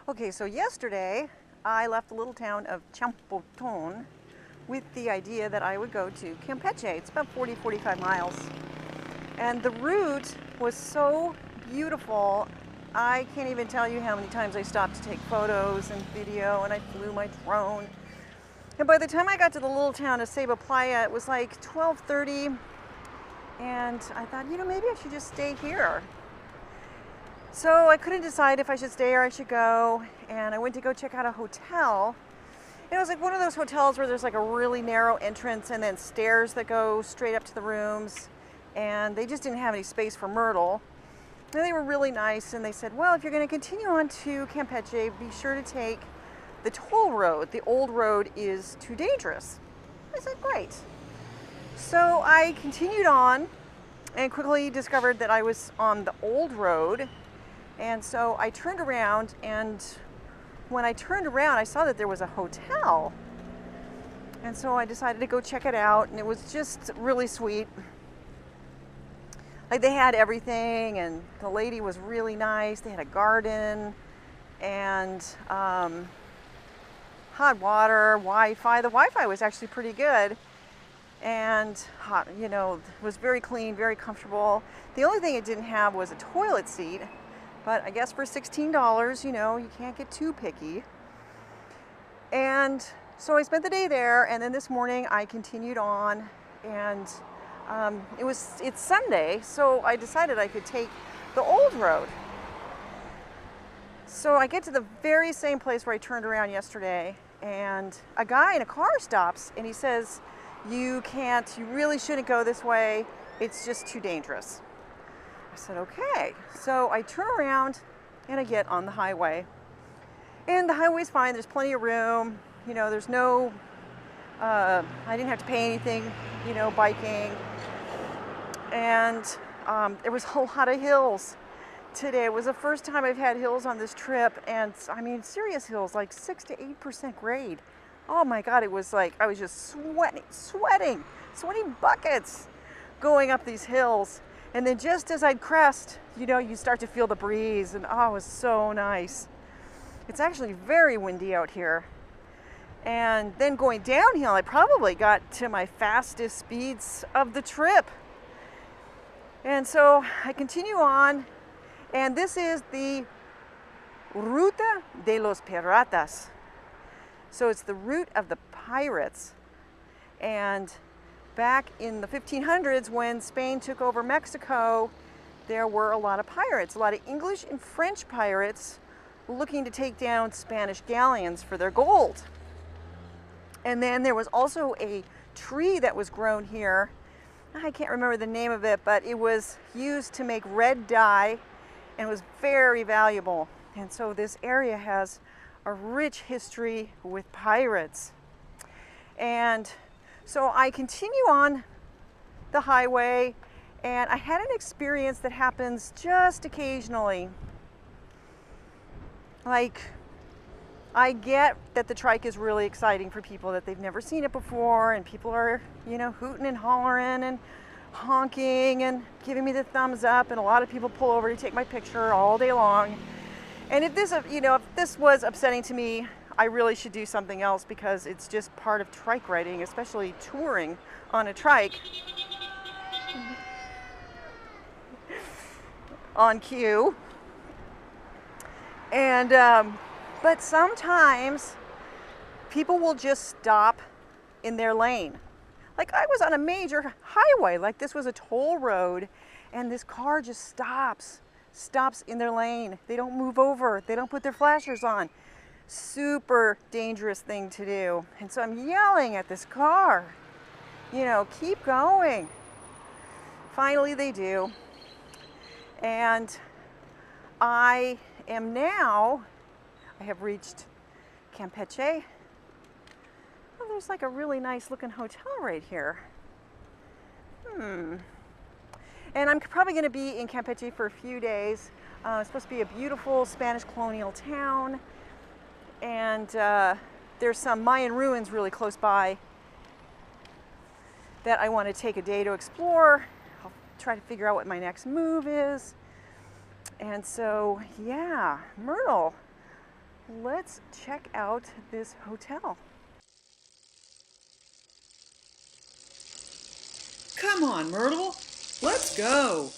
Okay, so yesterday I left the little town of Campeche with the idea that I would go to Campeche. It's about 45 miles. And the route was so beautiful. I can't even tell you how many times I stopped to take photos and video, and I flew my drone. And by the time I got to the little town of Ceiba Playa, it was like 12:30, and I thought, maybe I should just stay here. So I couldn't decide if I should stay or I should go, and I went to go check out a hotel. And it was like one of those hotels where there's like a really narrow entrance and then stairs that go straight up to the rooms, and they just didn't have any space for Myrtle. And they were really nice, and they said, well, if you're going to continue on to Campeche, be sure to take the toll road. The old road is too dangerous. I said, great. So I continued on and quickly discovered that I was on the old road. And so I turned around, and when I turned around, I saw that there was a hotel. And so I decided to go check it out, and it was just really sweet. Like, they had everything, and the lady was really nice. They had a garden and hot water, Wi-Fi. The Wi-Fi was actually pretty good, and hot, it was very clean, very comfortable. The only thing it didn't have was a toilet seat. But I guess for $16, you can't get too picky. And so I spent the day there, and then this morning I continued on, and it's Sunday, so I decided I could take the old road. So I get to the very same place where I turned around yesterday, and a guy in a car stops, and he says, you really shouldn't go this way. It's just too dangerous. I said, okay. So I turn around and I get on the highway. And the highway's fine, there's plenty of room. There's no, I didn't have to pay anything, biking. And there was a lot of hills today. It was the first time I've had hills on this trip, and I mean, serious hills, like 6 to 8% grade. Oh my God, it was like, I was just sweating buckets going up these hills. And then just as I'd crest, you start to feel the breeze, and oh, it was so nice. It's actually very windy out here. And then going downhill, I probably got to my fastest speeds of the trip. And so I continue on, and this is the Ruta de los Piratas. So it's the route of the pirates. And back in the 1500s, when Spain took over Mexico, there were a lot of pirates, a lot of English and French pirates looking to take down Spanish galleons for their gold. And then there was also a tree that was grown here. I can't remember the name of it, but it was used to make red dye and was very valuable. And so this area has a rich history with pirates. And so I continue on the highway, and I had an experience that happens just occasionally. Like, I get that the Trike is really exciting for people, that they've never seen it before, and people are, hooting and hollering and honking and giving me the thumbs up, and a lot of people pull over to take my picture all day long. And if this was upsetting to me, I really should do something else, because it's just part of trike riding, especially touring on a trike. On cue. And, but sometimes people will just stop in their lane. Like, I was on a major highway, like this was a toll road, and this car just stops in their lane. They don't move over, they don't put their flashers on. Super dangerous thing to do. And so I'm yelling at this car, keep going. Finally they do. And I have reached Campeche. Oh, there's like a really nice looking hotel right here. And I'm probably going to be in Campeche for a few days. It's supposed to be a beautiful Spanish colonial town. And there's some Mayan ruins really close by that I want to take a day to explore. I'll try to figure out what my next move is. And so, yeah, Myrtle, let's check out this hotel. Come on, Myrtle. Let's go.